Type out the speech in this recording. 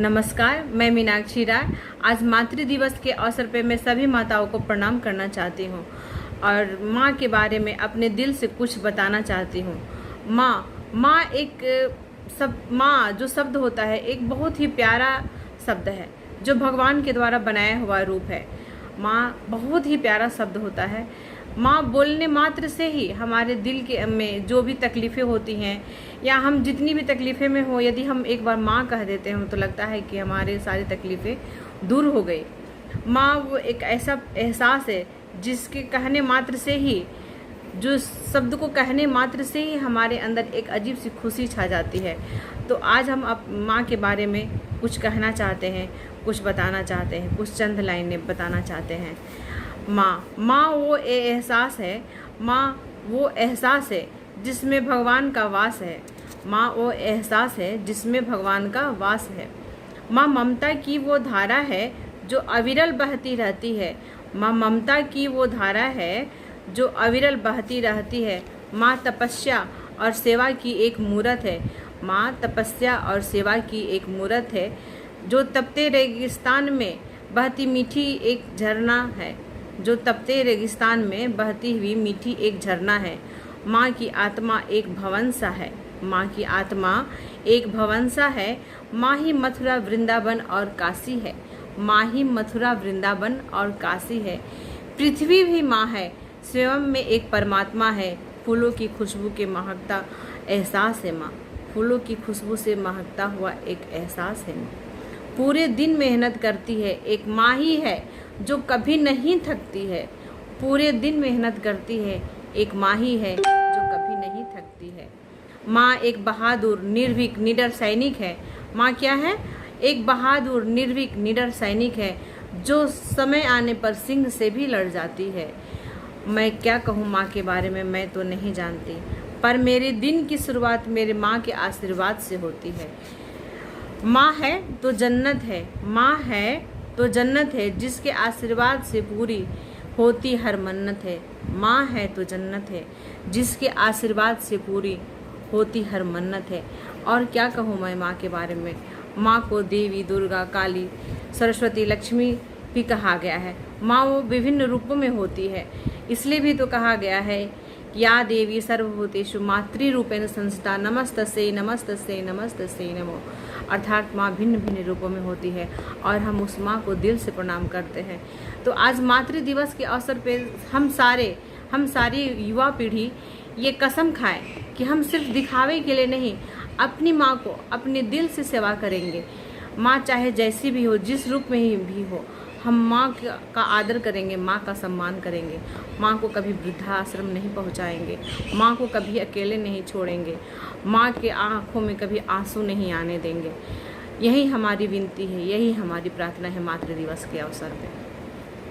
नमस्कार, मैं मीनाक्षी राय। आज मातृ दिवस के अवसर पे मैं सभी माताओं को प्रणाम करना चाहती हूँ और माँ के बारे में अपने दिल से कुछ बताना चाहती हूँ। माँ माँ जो शब्द होता है एक बहुत ही प्यारा शब्द है जो भगवान के द्वारा बनाया हुआ रूप है। माँ बहुत ही प्यारा शब्द होता है। माँ बोलने मात्र से ही हमारे दिल के में जो भी तकलीफ़ें होती हैं या हम जितनी भी तकलीफ़ें में हो, यदि हम एक बार माँ कह देते हैं तो लगता है कि हमारे सारी तकलीफ़ें दूर हो गई। माँ वो एक ऐसा एहसास है जिसके कहने मात्र से ही, जो शब्द को कहने मात्र से ही हमारे अंदर एक अजीब सी खुशी छा जाती है। तो आज हम माँ के बारे में कुछ कहना चाहते हैं, कुछ बताना चाहते हैं, कुछ चंद लाइनें बताना चाहते हैं। माँ वो एहसास है, माँ वो एहसास है जिसमें भगवान का वास है। माँ वो एहसास है जिसमें भगवान का वास है। माँ ममता की वो धारा है जो अविरल बहती रहती है। माँ ममता की वो धारा है जो अविरल बहती रहती है। माँ तपस्या और सेवा की एक मूरत है। माँ तपस्या और सेवा की एक मूरत है जो तपते रेगिस्तान में बहती मीठी एक झरना है। जो तपते रेगिस्तान में बहती हुई मीठी एक झरना है। माँ की आत्मा एक भवन सा है। माँ की आत्मा एक भवन सा है। माँ ही मथुरा वृंदावन और काशी है। माँ ही मथुरा वृंदावन और काशी है। पृथ्वी भी माँ है, स्वयं में एक परमात्मा है। फूलों की खुशबू के महकता एहसास है माँ। फूलों की खुशबू से महकता हुआ एक एहसास है माँ। पूरे दिन मेहनत करती है, एक माँ ही है जो कभी नहीं थकती है। पूरे दिन मेहनत करती है, एक माँ ही है जो कभी नहीं थकती है। माँ एक बहादुर निर्भीक निडर सैनिक है। माँ क्या है? एक बहादुर निर्भीक निडर सैनिक है जो समय आने पर सिंह से भी लड़ जाती है। मैं क्या कहूँ माँ के बारे में, मैं तो नहीं जानती, पर मेरे दिन की शुरुआत मेरे माँ के आशीर्वाद से होती है। माँ है तो जन्नत है। माँ है तो जन्नत है जिसके आशीर्वाद से पूरी होती हर मन्नत है। माँ है तो जन्नत है जिसके आशीर्वाद से पूरी होती हर मन्नत है। और क्या कहूँ मैं माँ के बारे में। माँ को देवी, दुर्गा, काली, सरस्वती, लक्ष्मी भी कहा गया है। माँ वो विभिन्न रूपों में होती है, इसलिए भी तो कहा गया है या देवी सर्वभूतेषु मातृरूपेण संस्थिता नमस्तस्यै नमस्तस्यै नमस्तस्यै नमो। अर्थात माँ भिन्न भिन्न रूपों में होती है और हम उस माँ को दिल से प्रणाम करते हैं। तो आज मातृ दिवस के अवसर पे हम सारी युवा पीढ़ी ये कसम खाएं कि हम सिर्फ दिखावे के लिए नहीं, अपनी माँ को अपने दिल से सेवा करेंगे। माँ चाहे जैसी भी हो, जिस रूप में ही भी हो, हम माँ का आदर करेंगे, माँ का सम्मान करेंगे। माँ को कभी वृद्धाश्रम नहीं पहुँचाएंगे। माँ को कभी अकेले नहीं छोड़ेंगे। माँ के आँखों में कभी आंसू नहीं आने देंगे। यही हमारी विनती है, यही हमारी प्रार्थना है मातृ दिवस के अवसर पे।